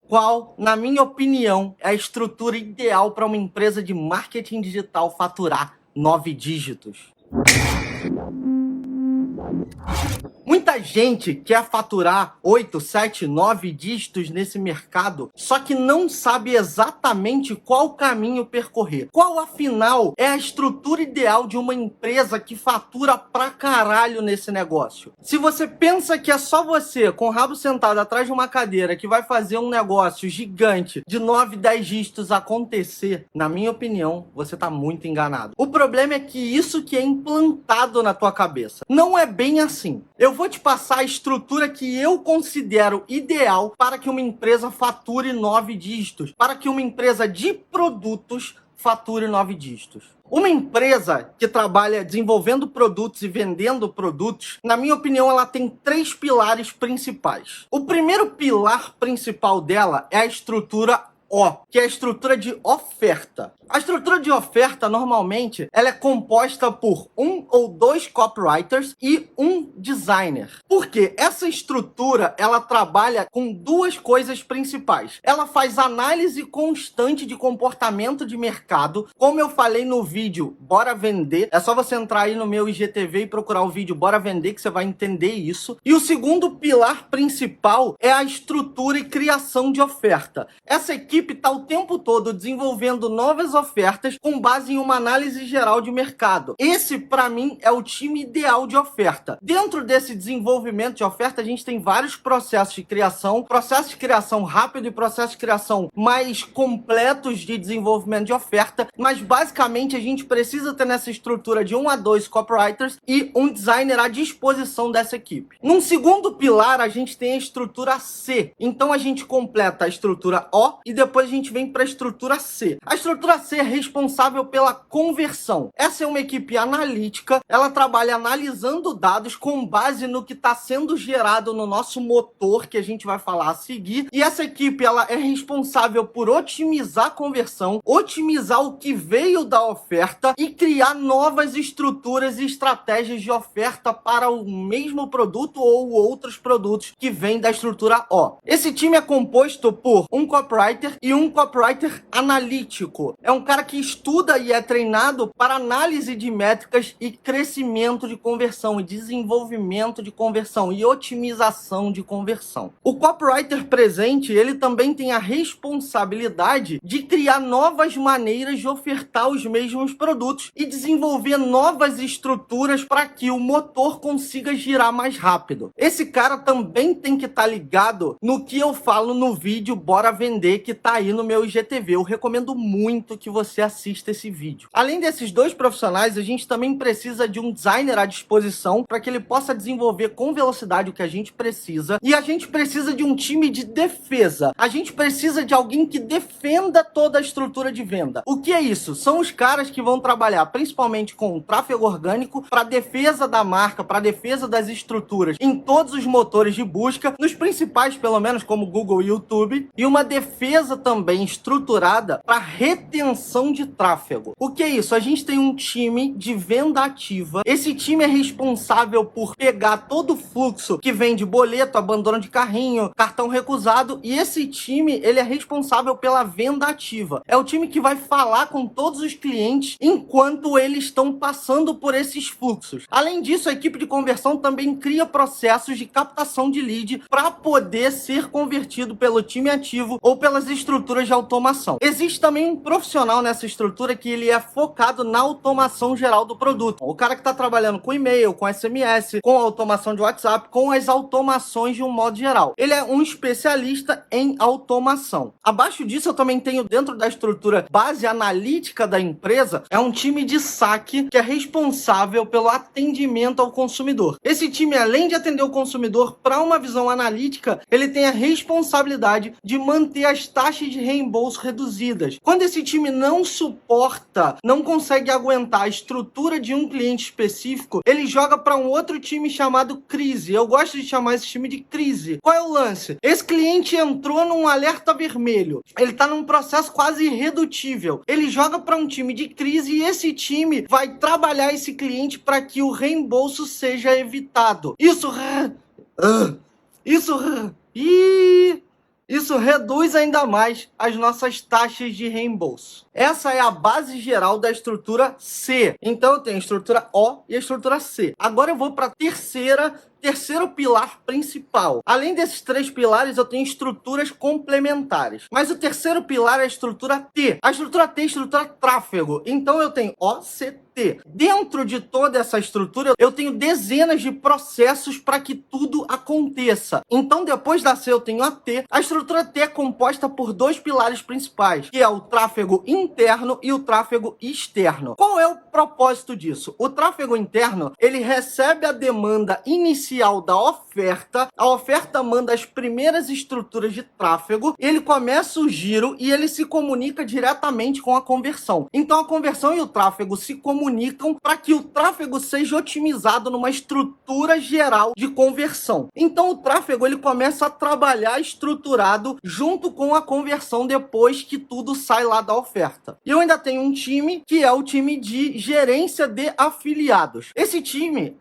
Qual, na minha opinião, é a estrutura ideal para uma empresa de marketing digital faturar 9 dígitos? Muita gente quer faturar 8, 7, 9 dígitos nesse mercado, só que não sabe exatamente qual caminho percorrer. Qual, afinal, é a estrutura ideal de uma empresa que fatura pra caralho nesse negócio? Se você pensa que é só você, com o rabo sentado atrás de uma cadeira, que vai fazer um negócio gigante de 9, 10 dígitos acontecer, na minha opinião, você tá muito enganado. O problema é que isso que é implantado na tua cabeça. Não é bem assim. Eu vou te passar a estrutura que eu considero ideal para que uma empresa fature 9 dígitos, para que uma empresa de produtos fature 9 dígitos. Uma empresa que trabalha desenvolvendo produtos e vendendo produtos, na minha opinião, ela tem 3 pilares principais. O primeiro pilar principal dela é a estrutura O, que é a estrutura de oferta. A estrutura de oferta, normalmente, ela é composta por 1 ou 2 copywriters e um designer. Por quê? Essa estrutura, ela trabalha com 2 coisas principais. Ela faz análise constante de comportamento de mercado. Como eu falei no vídeo Bora Vender, é só você entrar aí no meu IGTV e procurar o vídeo Bora Vender, que você vai entender isso. E o segundo pilar principal é a estrutura e criação de oferta. Essa equipe está o tempo todo desenvolvendo novas ofertas com base em uma análise geral de mercado. Esse, para mim, é o time ideal de oferta. Dentro desse desenvolvimento de oferta, a gente tem vários processos de criação rápido e processos de criação mais completos de desenvolvimento de oferta, mas basicamente a gente precisa ter nessa estrutura de 1 a 2 copywriters e um designer à disposição dessa equipe. Num segundo pilar, a gente tem a estrutura C. Então a gente completa a estrutura O e depois a gente vem para a estrutura C. A estrutura C é responsável pela conversão. Essa é uma equipe analítica, ela trabalha analisando dados com base no que está sendo gerado no nosso motor, que a gente vai falar a seguir, e essa equipe ela é responsável por otimizar a conversão, otimizar o que veio da oferta e criar novas estruturas e estratégias de oferta para o mesmo produto ou outros produtos que vêm da estrutura O. Esse time é composto por um copywriter e um copywriter analítico. É um cara que estuda e é treinado para análise de métricas e crescimento de conversão, e desenvolvimento de conversão e otimização de conversão. O copywriter presente, ele também tem a responsabilidade de criar novas maneiras de ofertar os mesmos produtos e desenvolver novas estruturas para que o motor consiga girar mais rápido. Esse cara também tem que estar ligado no que eu falo no vídeo Bora Vender, que tá aí no meu IGTV. Eu recomendo muito que você assista esse vídeo. Além desses 2 profissionais, a gente também precisa de um designer à disposição para que ele possa desenvolver com velocidade o que a gente precisa. E a gente precisa de um time de defesa. A gente precisa de alguém que defenda toda a estrutura de venda. O que é isso? São os caras que vão trabalhar principalmente com o tráfego orgânico para defesa da marca, para defesa das estruturas em todos os motores de busca, nos principais pelo menos, como Google e YouTube, e uma defesa também estruturada para retenção de tráfego. O que é isso? A gente tem um time de venda ativa. Esse time é responsável por pegar todo o fluxo que vem de boleto, abandono de carrinho, cartão recusado, e esse time, ele é responsável pela venda ativa. É o time que vai falar com todos os clientes enquanto eles estão passando por esses fluxos. Além disso, a equipe de conversão também cria processos de captação de lead para poder ser convertido pelo time ativo ou pelas estruturas de automação. Existe também um profissional nessa estrutura que ele é focado na automação geral do produto. O cara que está trabalhando com e-mail, com SMS, com automação de WhatsApp, com as automações de um modo geral. Ele é um especialista em automação. Abaixo disso, eu também tenho dentro da estrutura base analítica da empresa, é um time de saque que é responsável pelo atendimento ao consumidor. Esse time, além de atender o consumidor para uma visão analítica, ele tem a responsabilidade de manter as taxas de reembolso reduzidas. Quando esse time não suporta, não consegue aguentar a estrutura de um cliente específico, ele joga para um outro time chamado crise. Eu gosto de chamar esse time de crise. Qual é o lance? Esse cliente entrou num alerta vermelho. Ele está num processo quase irredutível. Ele joga para um time de crise e esse time vai trabalhar esse cliente para que o reembolso seja evitado. Isso... Isso reduz ainda mais as nossas taxas de reembolso. Essa é a base geral da estrutura C. Então eu tenho a estrutura O e a estrutura C. Agora eu vou para a terceiro pilar principal. Além desses três pilares, eu tenho estruturas complementares. Mas o terceiro pilar é a estrutura T. A estrutura T é a estrutura tráfego. Então eu tenho OCT. Dentro de toda essa estrutura, eu tenho dezenas de processos para que tudo aconteça. Então, depois da C, eu tenho a T. A estrutura T é composta por dois pilares principais, que é o tráfego interno e o tráfego externo. Qual é o propósito disso? O tráfego interno, ele recebe a demanda inicial da oferta, a oferta manda as primeiras estruturas de tráfego, ele começa o giro e ele se comunica diretamente com a conversão. Então, a conversão e o tráfego se comunicam para que o tráfego seja otimizado numa estrutura geral de conversão. Então, o tráfego ele começa a trabalhar estruturado junto com a conversão depois que tudo sai lá da oferta. E eu ainda tenho um time que é o time de gerência de afiliados. Esse time,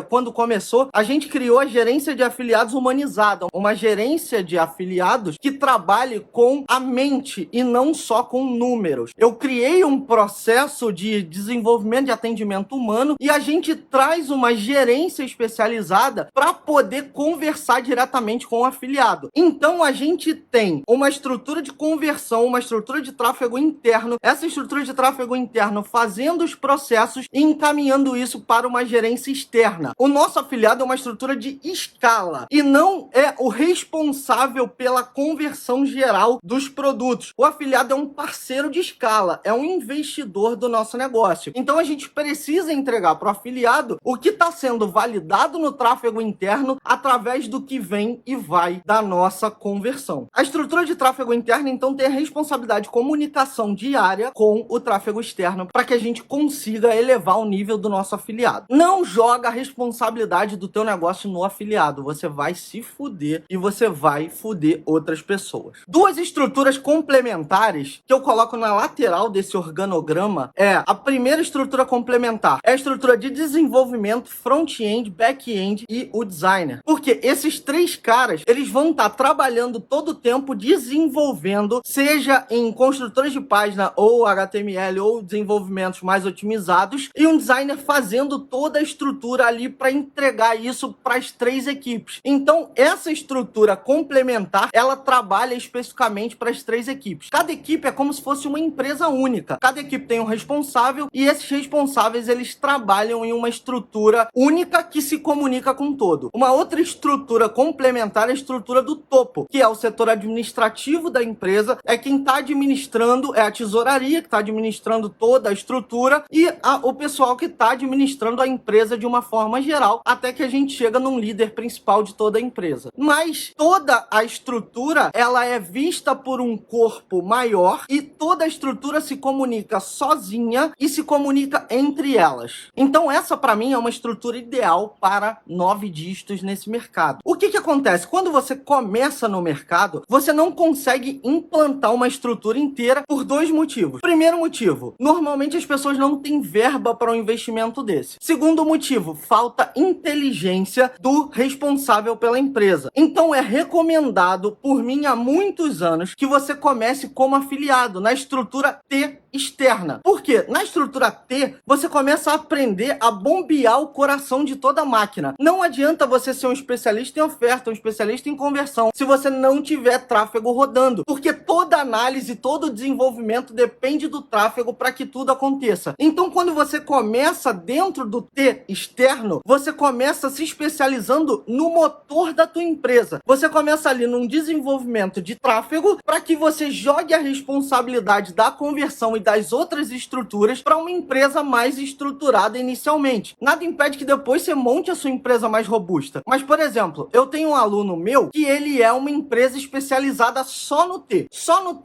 quando começou, a gente criou a gerência de afiliados humanizada, uma gerência de afiliados que trabalhe com a mente e não só com números. Eu criei um processo de desenvolvimento de atendimento humano e a gente traz uma gerência especializada para poder conversar diretamente com o afiliado. Então a gente tem uma estrutura de conversão, uma estrutura de tráfego interno, essa estrutura de tráfego interno fazendo os processos e encaminhando isso para uma gerência externa. O nosso afiliado é uma estrutura de escala e não é o responsável pela conversão geral dos produtos. O afiliado é um parceiro de escala, é um investidor do nosso negócio. Então a gente precisa entregar para o afiliado o que está sendo validado no tráfego interno através do que vem e vai da nossa conversão. A estrutura de tráfego interno, então, tem a responsabilidade de comunicação diária com o tráfego externo para que a gente consiga elevar o nível do nosso afiliado. Não joga a responsabilidade do teu negócio no afiliado. Você vai se fuder e você vai fuder outras pessoas. Duas estruturas complementares que eu coloco na lateral desse organograma é a primeira estrutura complementar. É a estrutura de desenvolvimento, front-end, back-end e o designer. Porque esses três caras, eles vão estar trabalhando todo o tempo desenvolvendo, seja em construtores de página ou HTML ou desenvolvimentos mais otimizados, e um designer fazendo toda a estrutura ali para entregar isso para as três equipes. Então, essa estrutura complementar, ela trabalha especificamente para as três equipes. Cada equipe é como se fosse uma empresa única. Cada equipe tem um responsável e esses responsáveis, eles trabalham em uma estrutura única que se comunica com o todo. Uma outra estrutura complementar é a estrutura do topo, que é o setor administrativo da empresa, é quem está administrando, é a tesouraria que está administrando toda a estrutura e o pessoal que está administrando a empresa de uma forma geral, até que a gente chega num líder principal de toda a empresa. Mas toda a estrutura, ela é vista por um corpo maior e toda a estrutura se comunica sozinha e se comunica entre elas. Então essa, para mim, é uma estrutura ideal para 9 dígitos nesse mercado. O que acontece? Quando você começa no mercado, você não consegue implantar uma estrutura inteira por dois motivos. Primeiro motivo, normalmente as pessoas não têm verba para um investimento desse. Segundo motivo, falta inteligência do responsável pela empresa. Então é recomendado por mim há muitos anos que você comece como afiliado na estrutura T externa. Por quê? Na estrutura T, você começa a aprender a bombear o coração de toda a máquina. Não adianta você ser um especialista em oferta, um especialista em conversão, se você não tiver tráfego rodando. Porque toda análise, todo desenvolvimento depende do tráfego para que tudo aconteça. Então, quando você começa dentro do T externo, você começa se especializando no motor da tua empresa. Você começa ali num desenvolvimento de tráfego para que você jogue a responsabilidade da conversão e das outras estruturas para uma empresa mais estruturada inicialmente. Nada impede que depois você monte a sua empresa mais robusta. Mas, por exemplo, eu tenho um aluno meu que ele é uma empresa especializada só no T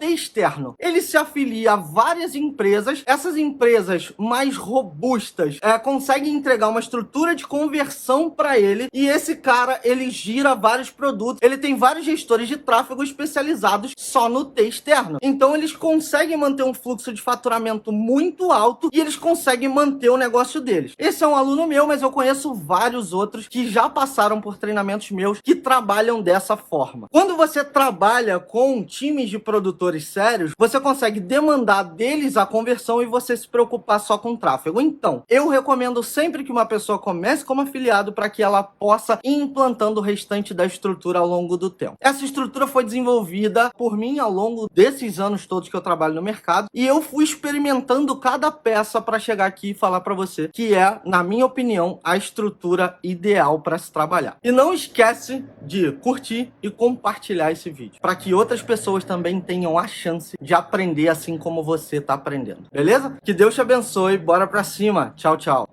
externo. Ele se afilia a várias empresas. Essas empresas mais robustas conseguem entregar uma estrutura de conversão para ele e esse cara, ele gira vários produtos. Ele tem vários gestores de tráfego especializados só no T externo. Então, eles conseguem manter um fluxo de de faturamento muito alto e eles conseguem manter o negócio deles. Esse é um aluno meu, mas eu conheço vários outros que já passaram por treinamentos meus que trabalham dessa forma. Quando você trabalha com times de produtores sérios, você consegue demandar deles a conversão e você se preocupar só com tráfego. Então, eu recomendo sempre que uma pessoa comece como afiliado para que ela possa ir implantando o restante da estrutura ao longo do tempo. Essa estrutura foi desenvolvida por mim ao longo desses anos todos que eu trabalho no mercado e eu fui experimentando cada peça para chegar aqui e falar para você que é, na minha opinião, a estrutura ideal para se trabalhar. E não esquece de curtir e compartilhar esse vídeo para que outras pessoas também tenham a chance de aprender assim como você está aprendendo. Beleza? Que Deus te abençoe. Bora para cima. Tchau, tchau.